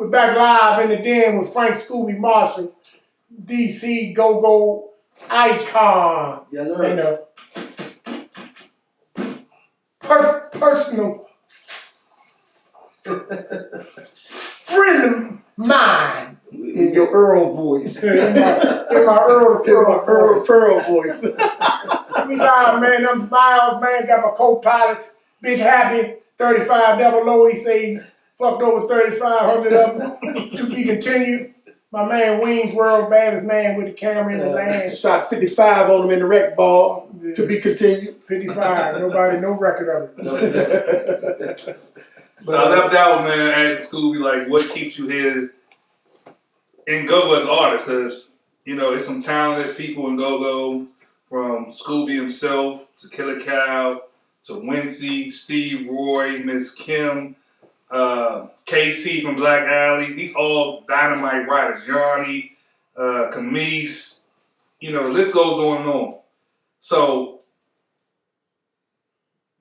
We're back live in the den with Frank Scooby Marshall, DC go-go icon. Yes, sir. And a personal friend of mine. In your Earl voice. in my Earl Pearl voice. We live, man. I'm Miles, man. Got my co-pilots. Big Happy, 35 double O. He say fucked over 3,500 of them. To be continued. My man Wings, world's baddest man with the camera in his hand. Shot 55 on him in the rec ball. To be continued. 55. Nobody, no record of it. So I left out, man, as Scooby, like, what keeps you here in go-go as artists? Because, you know, it's some talented people in go-go, from Scooby himself to Killer Cow to Wincy, Steve Roy, Miss Kim, KC from Black Alley. These all dynamite writers. Yanni, Camise, you know, the list goes on and on. So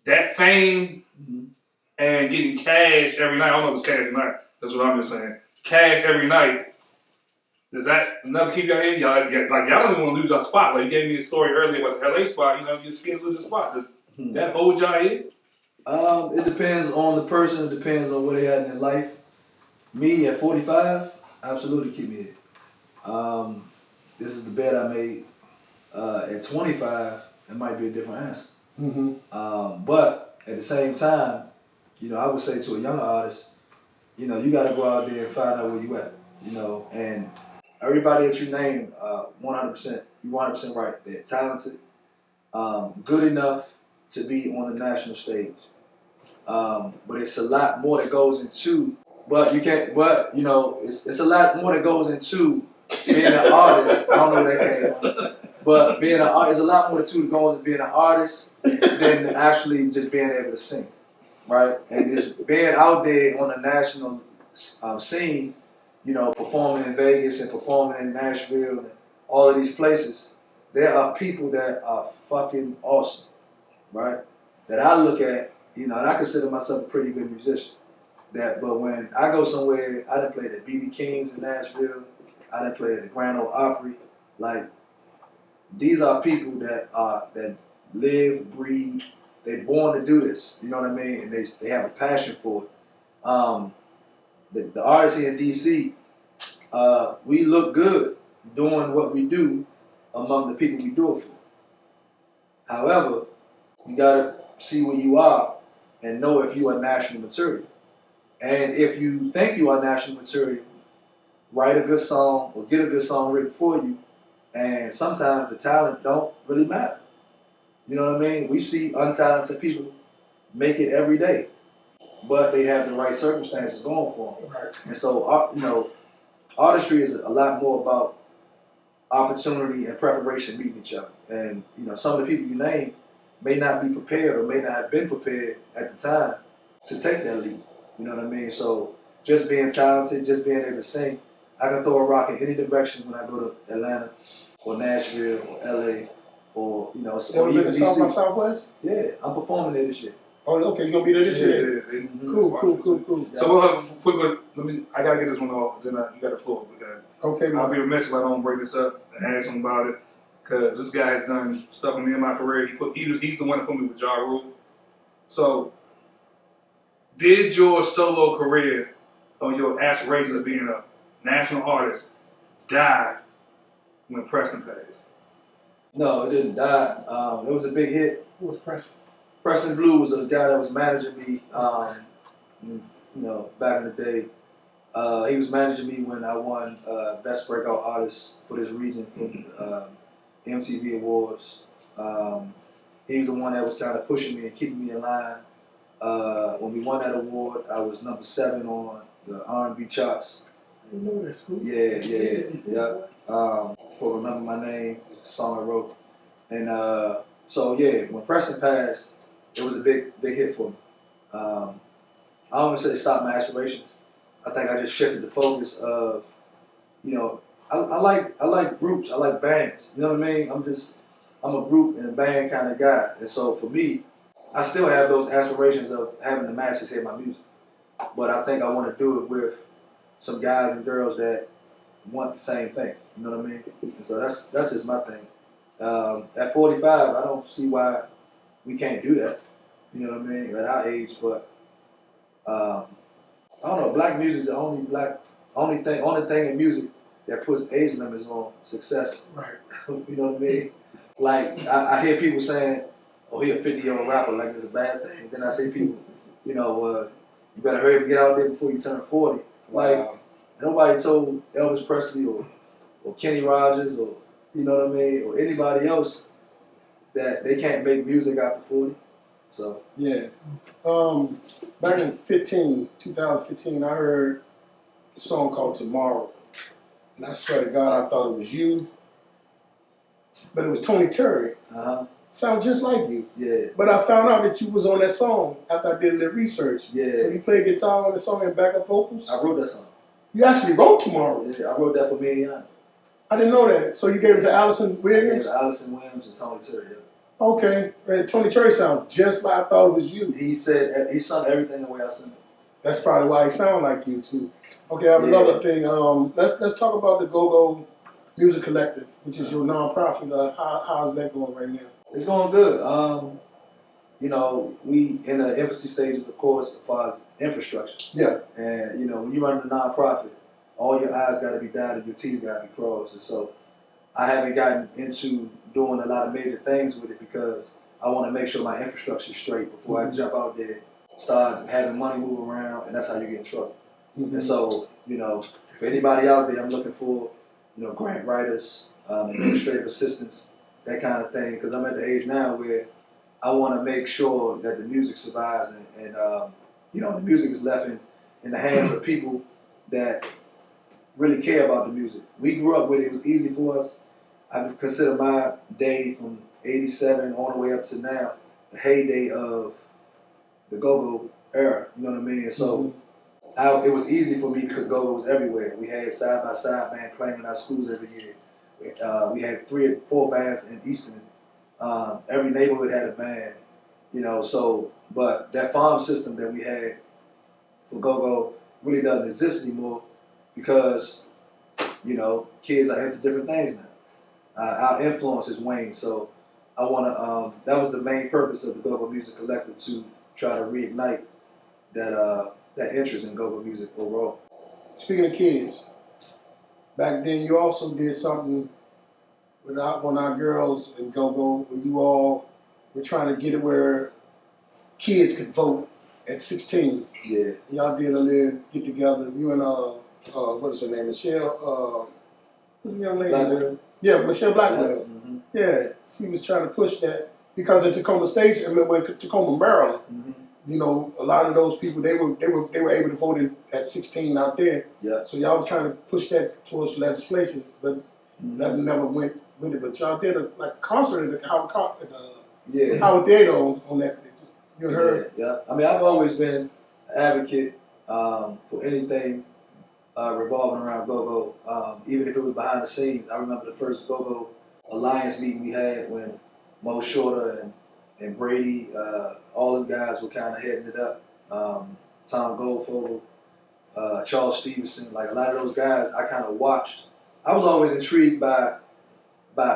that fame and getting cash every night, I don't know if it's cash every night, that's what I'm just saying. Cash every night, does that enough keep y'all in? Y'all don't even want to lose your spot. Like you gave me a story earlier about the LA spot, you know, you're scared to lose your spot. Does that hold y'all in? It depends on the person, it depends on where they at in their life. Me at 45, absolutely keep me in. This is the bet I made. At 25, it might be a different answer. But at the same time, you know, I would say to a younger artist, you know, you got to go out there and find out where you at, you know, and everybody that you named, 100%, you're 100% right. They're talented, good enough to be on the national stage. But it's a lot more that goes into, you know, it's a lot more that goes into being an artist. I don't know where that came from. But being an artist, there's a lot more to go into being an artist than actually just being able to sing, right? And just being out there on the national scene, you know, performing in Vegas and performing in Nashville and all of these places, there are people that are fucking awesome, right? That I look at, you know, and I consider myself a pretty good musician. But when I go somewhere, I done played at BB King's in Nashville, I done played at the Grand Ole Opry, like, these are people that live, breathe, they're born to do this, you know what I mean? And they have a passion for it. The artists here in DC, we look good doing what we do among the people we do it for. However, you gotta see where you are and know if you are national material. And if you think you are national material, write a good song or get a good song written for you. And sometimes the talent don't really matter. You know what I mean? We see untalented people make it every day, but they have the right circumstances going for them. Right. And so, you know, artistry is a lot more about opportunity and preparation meeting each other. And, you know, some of the people you name may not be prepared or may not have been prepared at the time to take that lead. You know what I mean? So just being talented, just being able to sing, I can throw a rock in any direction when I go to Atlanta or Nashville or LA or, you know, or even DC. Southwest? Yeah, I'm performing there this year. Oh, okay, you're gonna be there this year. Yeah. Cool. So we'll have a quick, I gotta get this one off, then you got the floor. Okay, I'll be remiss if I don't bring this up and ask him about it, because this guy has done stuff for me in my career. He's the one that put me with Ja Rule. So, did your solo career or your aspirations of being a national artist die when Preston passed? No, it didn't die. It was a big hit. Who was Preston? Preston Blue was a guy that was managing me, you know, back in the day. He was managing me when I won Best Breakout Artist for this region from MTV Awards. He was the one that was kind of pushing me and keeping me in line. When we won that award, I was number 7 on the R&B charts. I didn't know that, school. Yeah. For Remember My Name, it's the song I wrote. And so yeah, when Preston passed, it was a big hit for me. I don't want to say it stopped my aspirations. I think I just shifted the focus of, you know, I like groups, I like bands. You know what I mean? I'm a group and a band kind of guy. And so for me, I still have those aspirations of having the masses hear my music. But I think I want to do it with some guys and girls that want the same thing. You know what I mean? And so that's just my thing. At 45, I don't see why we can't do that. You know what I mean? At our age, but I don't know. Black music, the only thing in music that puts age limits on success. Right. You know what I mean? Like I hear people saying, "Oh, he a 50-year-old rapper," like it's a bad thing. Then I see people, you you better hurry up and get out there before you turn 40. Like nobody told Elvis Presley or Kenny Rogers or you know what I mean, or anybody else that they can't make music after 40. So Yeah. Back in 2015, I heard a song called Tomorrow. And I swear to God, I thought it was you. But it was Tony Terry. Sound just like you. Yeah. But I found out that you was on that song after I did a little research. Yeah. So you played guitar on the song and backup vocals? I wrote that song. You actually wrote Tomorrow? Yeah, I wrote that for me and Yana. I didn't know that. So you gave it to Allison Williams? I gave it to Allison Williams and Tony Terry. Yeah. Okay. And Tony Terry sounds just like I thought it was you. He said he sung everything the way I sung it. That's probably why he sound like you too. Okay, I have another thing. Let's talk about the Go-Go Music Collective, which is your nonprofit. How's that going right now? It's going good. We in the infancy stages, of course, as far as infrastructure. Yeah. And when you run a nonprofit, all your I's got to be dotted, your T's got to be crossed. And so I haven't gotten into doing a lot of major things with it because I want to make sure my infrastructure is straight before I jump out there, start having money move around, and that's how you get in trouble. And so, for anybody out there, I'm looking for, grant writers, administrative assistants, that kind of thing, because I'm at the age now where I want to make sure that the music survives and the music is left in the hands of people that really care about the music. We grew up with it. It was easy for us. I consider my day from 87 all the way up to now the heyday of the go-go era. You know what I mean? And so it was easy for me because go-go was everywhere. We had side-by-side band playing in our schools every year. We had 3 or 4 bands in Easton. Every neighborhood had a band. But that farm system that we had for go-go really doesn't exist anymore because, kids are into different things now. Our influence has waned, so I want to. That was the main purpose of the Go-Go Music Collective, to try to reignite that interest in go-go music overall. Speaking of kids, back then you also did something with one of our girls in go-go, where you all were trying to get it where kids could vote at 16. Yeah. Y'all did a little get together. You and what is her name? Michelle. What's the young lady? Blackwood. Yeah, Michelle Blackwood. Mm-hmm. Yeah, she was trying to push that because in Tacoma State, Tacoma, Maryland, a lot of those people they were able to vote at 16 out there. Yeah. So y'all was trying to push that towards legislation, but that never went with it. But y'all did a concert at the Howard Theater on that. You heard? Yeah. I mean, I've always been an advocate for anything revolving around go-go, even if it was behind the scenes. I remember the first go-go alliance meeting we had when Mo Shorter and Brady, all them guys were kind of heading it up. Tom Goldfogle, Charles Stevenson, like a lot of those guys I kind of watched. I was always intrigued by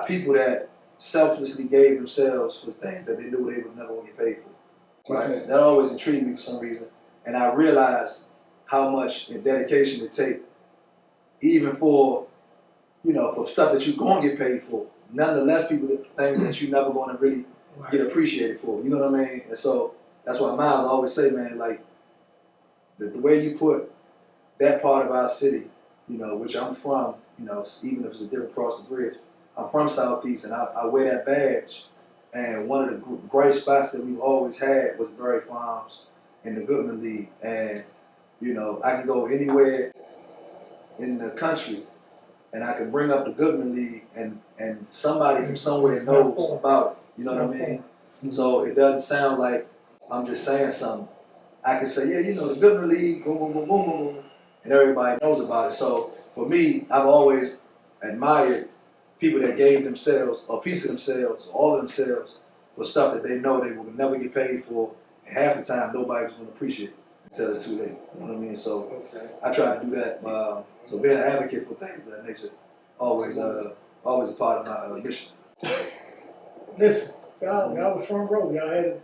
people that selflessly gave themselves for things that they knew they would never get paid for. Right? Okay. That always intrigued me for some reason. And I realized how much dedication it takes, even for stuff that you're going to get paid for. Nonetheless, things that you're never going to really get appreciated for. You know what I mean? And so that's why Miles always say, man, like the way you put that part of our city, which I'm from, even if it's a different cross the bridge, I'm from Southeast, and I wear that badge. And one of the great spots that we've always had was Berry Farms and the Goodman League. And I can go anywhere in the country and I can bring up the Goodman League and somebody from somewhere knows about it. You know what I mean? So it doesn't sound like I'm just saying something. I can say, yeah, the Goodman League, boom, boom, boom, boom, boom, boom, and everybody knows about it. So for me, I've always admired people that gave themselves, a piece of themselves, all of themselves, for stuff that they know they will never get paid for, and half the time nobody was going to appreciate it. until it's too late. You know what I mean? So I try to do that. So being an advocate for things of that nature, always a part of my mission. Listen, y'all was front row. Y'all had.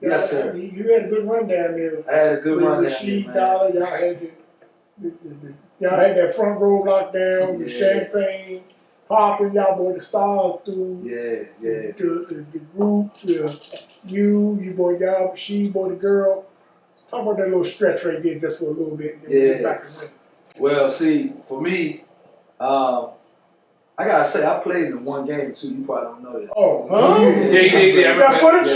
Yes, sir. You had a good run down there. I had a good run down Rashid there, Dollar, y'all had that front row lockdown, the Yeah. champagne popping. Y'all brought the stars through. Yeah. The group, you brought y'all, she brought the girl. Let's talk about that little stretch right there just for a little bit. And then we'll get back to it. Well, see, for me, I gotta say, I played in the one game too. You probably don't know that. Oh, huh? Yeah. You got footage? I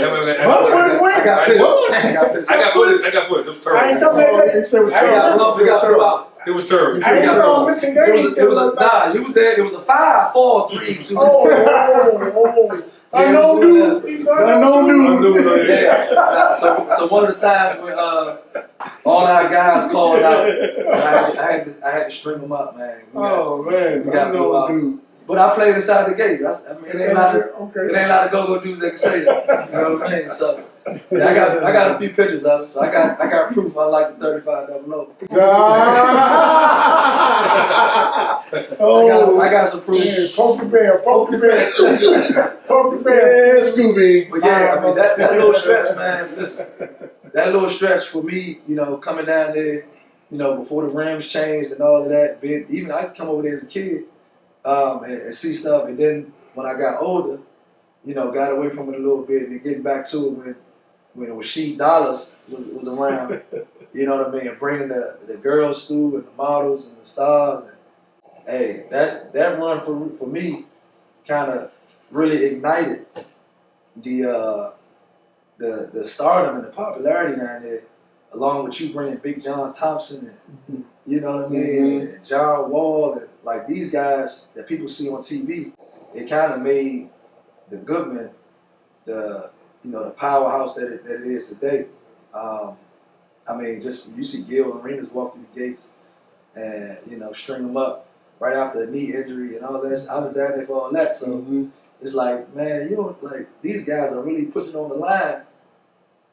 got pictures. I got footage. It was terrible. I ain't coming at that. They said it was terrible. It was terrible. I ain't saw a missing game. It was a you was there. It was a 5, 4, 3, 2. Oh. Unknown dude. Yeah. So one of the times when all our guys called out, I had to string them up, man. We got blew out. Dude. But I played inside the gates. I mean, it ain't a lot of go-go dudes that can say that. You know what I mean? So yeah, I got a few pictures of it. So I got proof. Unlike the 3500. I got some proof. Poke the bear. Yeah, Scooby. But yeah, I mean that little stretch, man. Listen, that little stretch for me, you know, coming down there, you know, before the rims changed and all of that. Even I used to come over there as a kid and see stuff. And then when I got older, you know, got away from it a little bit, and then getting back to it when Rashid Dollars was around. You know what I mean? And bringing the girls through and the models and the stars. And hey, that run for me kind of really ignited the stardom and the popularity down there, along with you bringing Big John Thompson and you know what I mean, and John Wall, and like these guys that people see on TV. It kind of made the Goodman the powerhouse that it is today. I mean, just you see Gil Arenas walk through the gates and string them up right after a knee injury and all that. I was down there for all that, so it's like, man, these guys are really putting it on the line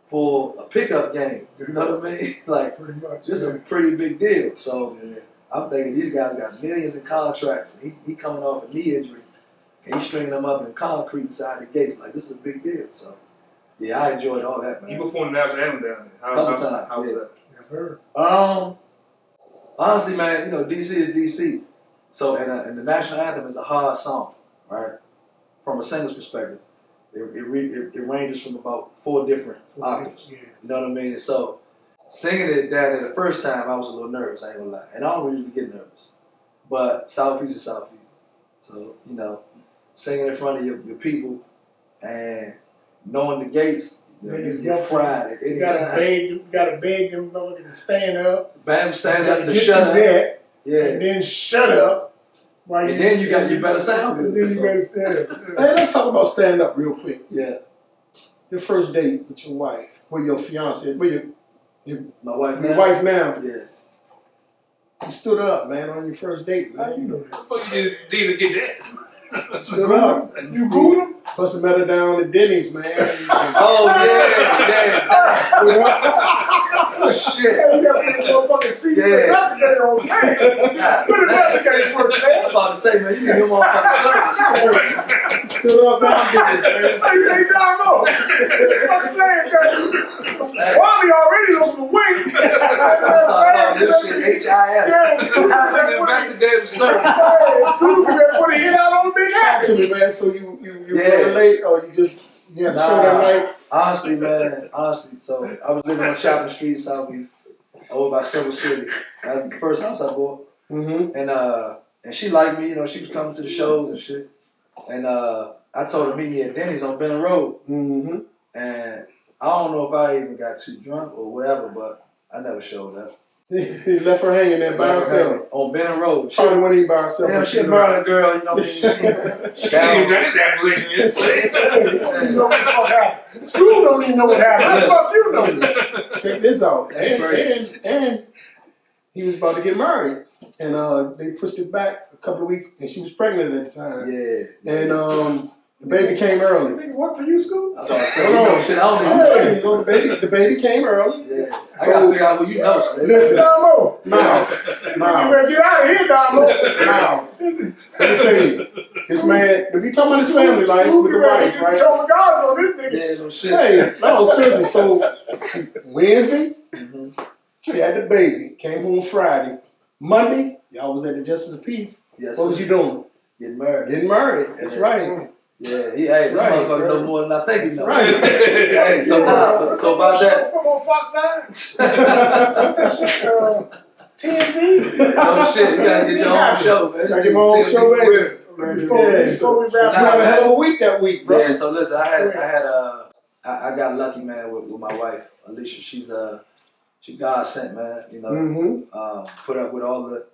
for a pickup game. You know what I mean? Like, Pretty much. this is a pretty big deal. So I'm thinking these guys got millions in contracts. And he coming off a knee injury and he's stringing them up in concrete inside the gates. Like, this is a big deal. So yeah, I enjoyed all that, man. You performed the national anthem down there. Couple times. How was that? Yes, sir. Honestly, man, DC is DC. So and the national anthem is a hard song, right? From a singer's perspective, it ranges from about 4 different octaves. Yeah. You know what I mean? So singing it down there the first time, I was a little nervous. I ain't gonna lie, and I don't usually get nervous. But Southeast is Southeast, so singing in front of your people and knowing the gates, you're fried at any time. Gotta beg them to stand up. Bam, stand up to get shut up. That, Yeah. And then shut up. And then you better sound good. And then you better stand up. Hey, let's talk about stand up real quick. Yeah. Your first date with your wife, with your fiance, with My wife your now. wife now. Yeah. You stood up, man, on your first date. How Man. you know that? What the fuck you did to get that? Stood up. You Googled him? Busted better down at Denny's, man. Oh yeah. Stood up. Shit. You got to motherfucking see the investigator on man. Put the investigator work, man. I'm about to say, man, you need your motherfucking service. Stood up down Denny's, man. Hey, you ain't down low. What I'm saying, cuz. Wally already looking for wings. This shit HIS. How investigative service. Scooby put a hit out on the big Talk hat. to me, man. So you were late, or you just had to show that night? Honestly, man. So I was living on Chapel Street, Southeast, over by Silver City. That was the first house I bought. And she liked me. She was coming to the shows and shit. And I told her to meet me at Denny's on Benton Road. And I don't know if I even got too drunk or whatever, but I never showed up. He left her hanging there by herself. On Benton Road. Probably went in by herself. She a Maryland girl, She didn't even got his application yet. You know what the fuck happened. School don't even know what happened. How the fuck you know? Check this out. That's crazy. And he was about to get married. And they pushed it back a couple of weeks, and she was pregnant at the time. Yeah. And The baby came early. Nigga, what for you, Scoob? I thought I said, you know, shit, I don't even know. Hey, the baby came early. Yeah. I gotta figure out who you know. So Listen, Damo. Miles. You better get out of here, Damo. Miles. Let me tell you, this man, if we talking about his family life with the wife, right? Told God on this nigga. Yeah, no shit. Hey, no, seriously. So Wednesday, Mm-hmm. she had the baby. Came home Friday. Monday, y'all was at the Justice of Peace. Yes, What was you doing? Getting married. Getting married. That's Yeah. right. Yeah, he hey, this Right, motherfucker bro. know more than I think he That's know. right. Hey, so now, so about that. Come on, Fox 9. What's that shit? TMZ? No shit, you gotta get your own show, man. Gotta get my own show, baby. Before we wrap You had a up, hell of a week that week, bro. Yeah, so listen, I got lucky, man, with my wife, Alicia. She God sent, man. You know, Mm-hmm. put up with all the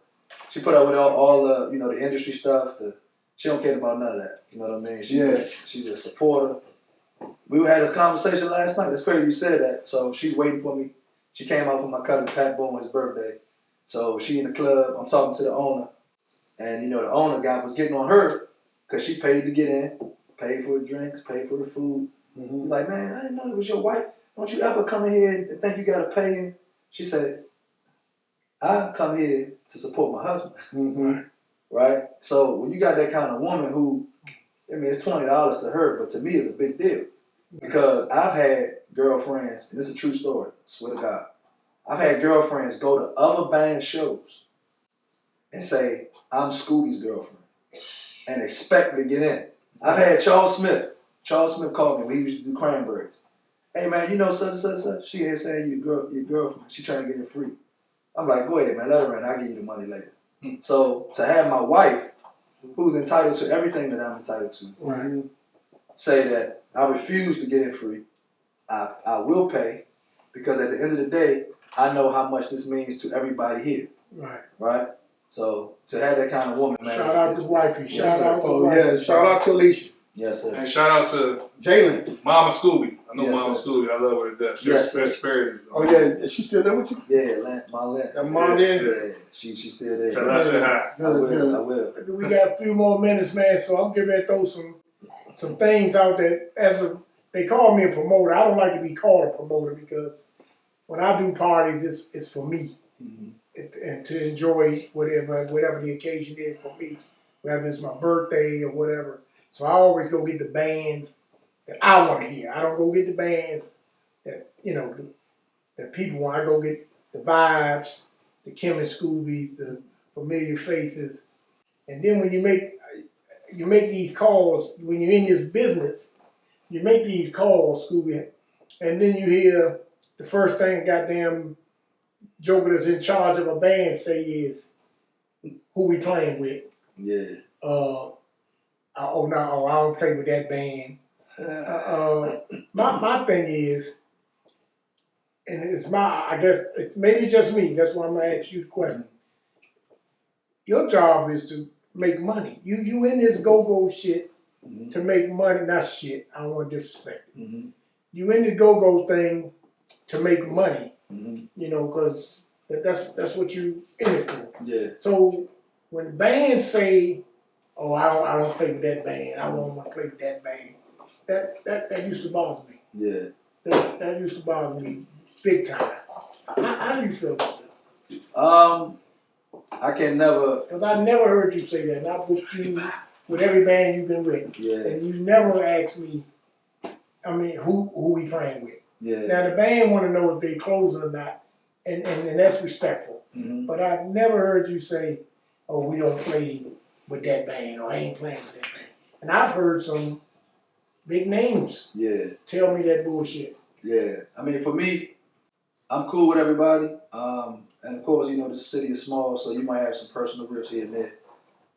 you know, the industry stuff. She don't care about none of that. You know what I mean? She's a supporter. We had this conversation last night. It's crazy you said that. So she's waiting for me. She came out for my cousin Pat Bowman's birthday. So she in the club. I'm talking to the owner, and you know the owner guy was getting on her because she paid to get in, paid for the drinks, paid for the food. He's like, man, I didn't know it was your wife. Don't you ever come in here and think you gotta pay him? She said, I come here to support my husband. Mm-hmm. Right? So when you got that kind of woman who, I mean, it's $20 to her, but to me it's a big deal. Because I've had girlfriends, and this is a true story, swear to God. I've had girlfriends go to other band shows and say, I'm Scooby's girlfriend, and expect me to get in. I've had Charles Smith called me when he used to do Cranberries. Hey man, you know such and such and such? She ain't saying your girlfriend. She trying to get in free. I'm like, go ahead man, let her in. I'll give you the money later. So to have my wife, who's entitled to everything that I'm entitled to, say that I refuse to get in free, I will pay, because at the end of the day, I know how much this means to everybody here. Right? So to have that kind of woman, man. Shout out to wifey. Yes, Shout out to Oh, wifey. yeah. Shout out to Alicia. Yes, sir. And shout out to Jalen. Mama Scooby. I know Yes, Mama sir. Scooby. I love her to death. Yes, Her sir. spirit is. Oh, yeah. Is she still there with you? Yeah, my Lent. That mom there? Yeah, she's still there. Tell her I said hi. I will. Good. We got a few more minutes, man, so I'm getting ready to throw some things out that they call me a promoter. I don't like to be called a promoter because when I do parties, it's for me. And to enjoy whatever the occasion is for me, whether it's my birthday or whatever. So I always go get the bands that I want to hear. I don't go get the bands that, you know, that people want. I go get the vibes, the Kim and Scoobies, the familiar faces. And then when you make these calls, when you're in this business, you make these calls, Scooby, and then you hear the first thing goddamn joker that's in charge of a band say is, who we playing with? Yeah. I don't play with that band. My thing is, and I guess it's maybe just me, that's why I'm gonna ask you the question. Your job is to make money. You in this go-go shit to make money, not shit, I don't want to disrespect it. You in the go-go thing to make money, you know, because that's what you in it for. Yeah. So when bands say, oh, I don't play with that band, I don't want to play with that band, that used to bother me. Yeah. That used to bother me big time. How do you feel about that? I can never. Because I never heard you say that, not with you, with every band you've been with. Yeah. And you never asked me, I mean, who we playing with. Yeah. Now the band want to know if they closing or not, and that's respectful. But I've never heard you say, oh, we don't play with that band, or I ain't playing with that band. And I've heard some big names tell me that bullshit. Yeah. I mean, for me, I'm cool with everybody. And of course, you know, this city is small, so you might have some personal rifts here and there.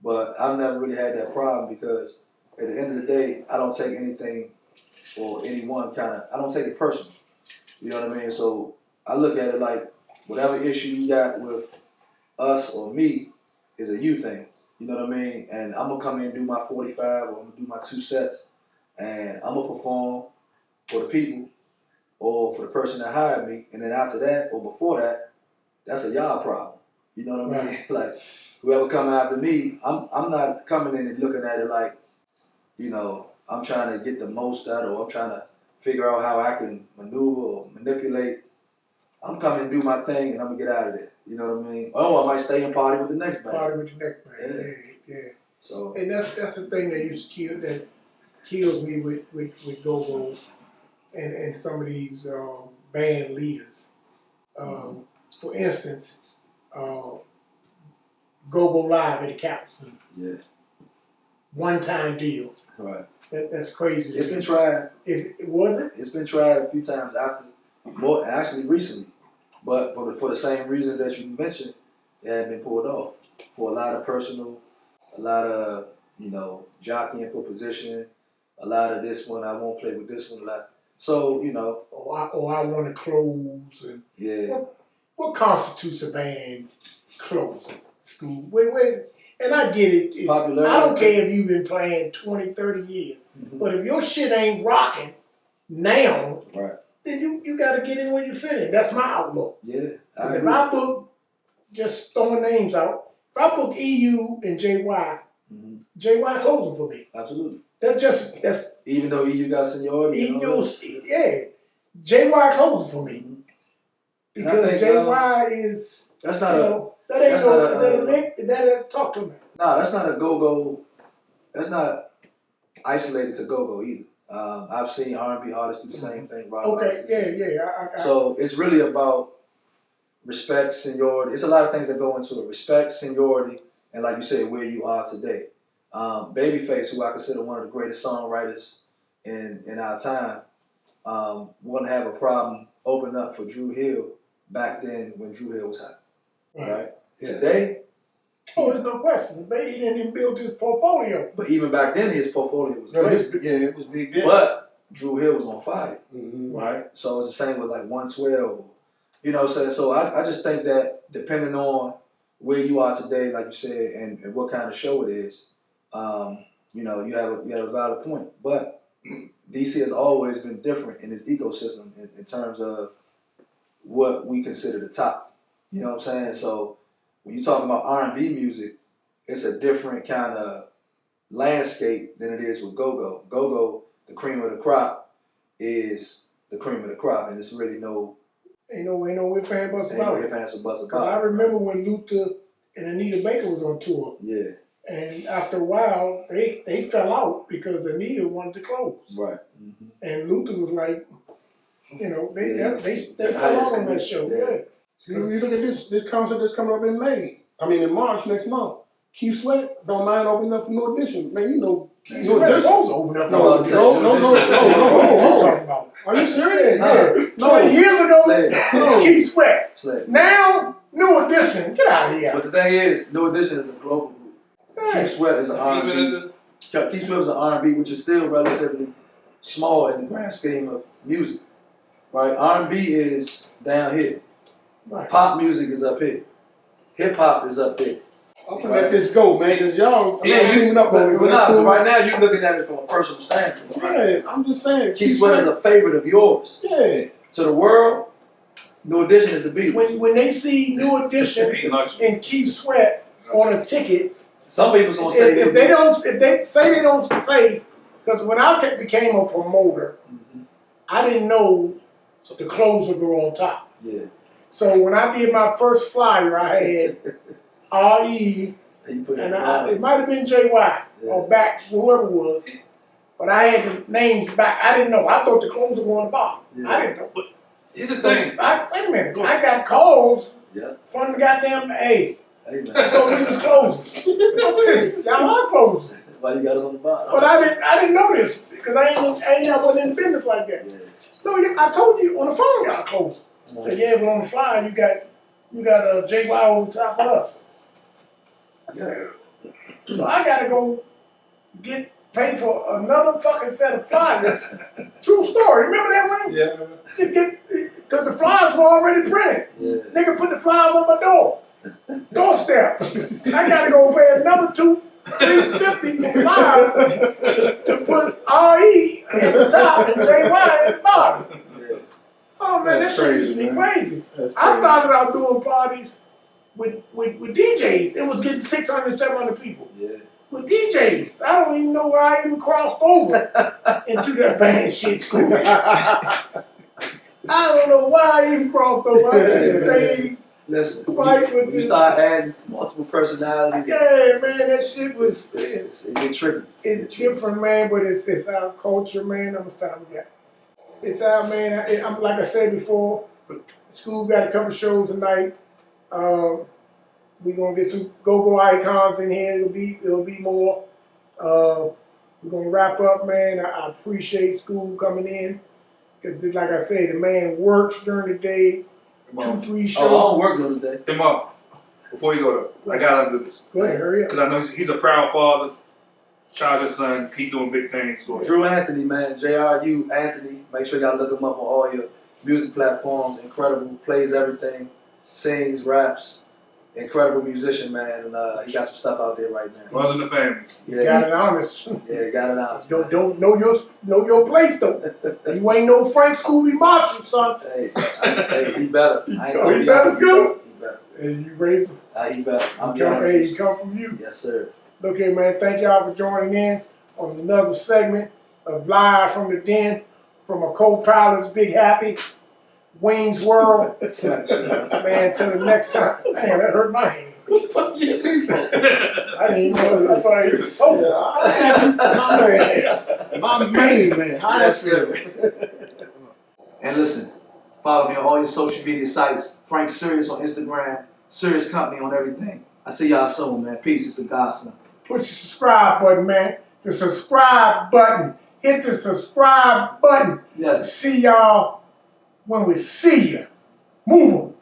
But I've never really had that problem because at the end of the day, I don't take anything or anyone I don't take it personal. You know what I mean? So I look at it like whatever issue you got with us or me is a you thing. You know what I mean? And I'm going to come in and do my 45 or I'm going to do my 2 sets and I'm going to perform for the people or for the person that hired me. And then after that or before that, that's a y'all problem. You know what I mean? Like, whoever come after me, I'm not coming in and looking at it like, you know, I'm trying to get the most out, or I'm trying to figure out how I can maneuver or manipulate, I'm coming to do my thing and I'm gonna get out of there. You know what I mean? Oh, I might stay and party with the next band. Party with the next band. Yeah. So And that's the thing that kills me with go-go and some of these band leaders. For instance, Go-Go Live at the Capitol. yeah, One-time deal. right. That's crazy. It's been tried. Was it? It's been tried a few times actually recently, but for the same reasons that you mentioned, it had been pulled off for a lot of personal, a lot of jockeying for position, a lot of this one I won't play with this one a lot. So I want to close. And yeah. What constitutes a band closing? School. Wait. And I get it. Popularity. I don't care if you've been playing 20, 30 years. Mm-hmm. But if your shit ain't rocking now, Right. then you got to get in when you fit in. That's my outlook. Yeah. If I book, just throwing names out, if I book EU and JY, mm-hmm. JY closing for me. Absolutely. That's even though EU got seniority. JY closing for me. Mm-hmm. Because JY is that's not talk to me. No, that's not a go-go. That's not isolated to go-go either. I've seen R&B artists do the same thing. So it's really about respect, seniority. It's a lot of things that go into it. Respect, seniority, and like you said, where you are today. Babyface, who I consider one of the greatest songwriters in our time, wouldn't have a problem opening up for Drew Hill back then when Drew Hill was hot. Right? Yeah. Today, there's no question. He didn't even build his portfolio. But even back then, his portfolio was great. It was big. But Drew Hill was on fire, mm-hmm. right? So it's the same with like 112. You know what I'm saying? So I just think that depending on where you are today, like you said, and what kind of show it is, you have a valid point. But DC has always been different in its ecosystem in terms of what we consider the top. You know what I'm saying? So when you talk about R&B music, it's a different kind of landscape than it is with go-go. Go-go, the cream of the crop, is the cream of the crop, and it's really ain't no if and buts about it. Because I remember when Luther and Anita Baker was on tour. Yeah. And after a while, they fell out because Anita wanted to close. Right. Mm-hmm. And Luther was like, they fell out on that show. Yeah. See, you look at this concert that's coming up in March next month. Keith Sweat don't mind opening up for New Edition. Man, you know Keith Sweat's supposed to open up. No. Are you serious? Yeah. 20 years ago, Keith Sweat. Now, New Edition. Get out of here. But the thing is, New Edition is a global group. Hey. Keith Sweat is an R&B. Keith Sweat is an R&B, which is still relatively small in the grand scheme of music. Right? R&B is down here. Right. Pop music is up here. Hip hop is up there. I'm gonna let this go, man, because y'all teaming up on me. So right now you're looking at it from a personal standpoint. Yeah, I'm just saying. Keith Sweat is a favorite of yours. Yeah. To the world, New Edition is the beat. When they see New Edition and Keith Sweat on a ticket, some people gonna say if they say, because when I became a promoter, I didn't know the clothes would go on top. Yeah. So when I did my first flyer, I had R.E. and it might have been J.Y. or back, whoever it was. But I had the names back. I didn't know. I thought the clothes were going to the bottom. Yeah. I didn't know. But here's the thing. Wait a minute. I got calls from the goddamn A. Hey, man. I thought we was closing. I said, y'all are closing. Why you got us on the bottom? But I didn't know this because I wasn't in business like that. Yeah. No, I told you on the phone y'all closing. I said, yeah, but on the flyer you got a JY on top of us. So I gotta go pay for another fucking set of flyers. True story. Remember that one? Yeah. Because the flyers were already printed. Yeah. Nigga put the flyers on my doorstep. I gotta go pay another $350 for flyers to put RE at the top and JY at the bottom. Yeah. Oh man, that shit used to be crazy. I started out doing parties with DJs. It was getting 600, 700 people. Yeah. with DJs. I don't even know why I even crossed over into that band shit, Scooby. I don't know why I even crossed over. I just stayed. Listen, Right when with you the- start adding multiple personalities, Yeah, man, that shit was. it get tricky. It's different, man, but it's our culture, man. How much time we got? It's our man. I'm like I said before. School got a couple shows tonight. We're gonna get some go-go icons in here. It'll be more. We're gonna wrap up, man. I appreciate school coming in because, like I said, the man works during the day, 2-3 shows. Oh, I don't work during the day. Hey, Mom, before you go though, I gotta do this. Go ahead, hurry up. Because I know he's a proud father. Child's son, keep doing big things. Go ahead. Drew Anthony, man, JRU Anthony. Make sure y'all look him up on all your music platforms. Incredible, plays everything, sings, raps. Incredible musician, man, and he got some stuff out there right now. Runs in the family. Yeah, Got it honest. yeah, got it out. Don't know your place though. You ain't no Frank Scooby Marshall, son. Hey, he better. I ain't Oh, gonna he be honest, better go? He better. And you raise him. He better. I'm be Come, honest hey, with he you. come from you. Yes, sir. Look here, man. Thank y'all for joining in on another segment of Live from the Den from a co-pilot's Big Happy, Wayne's World. Man, till the next time. Man, that hurt my hand. I didn't even know. I thought he was so. My main man. How Yes, that sir. feel? And listen, follow me on all your social media sites. Frank Serious on Instagram. Serious Company on everything. I see y'all soon, man. Peace. It's the Godson. Push the subscribe button, man. The subscribe button. Hit the subscribe button. Yes. See y'all when we see you. Move 'em.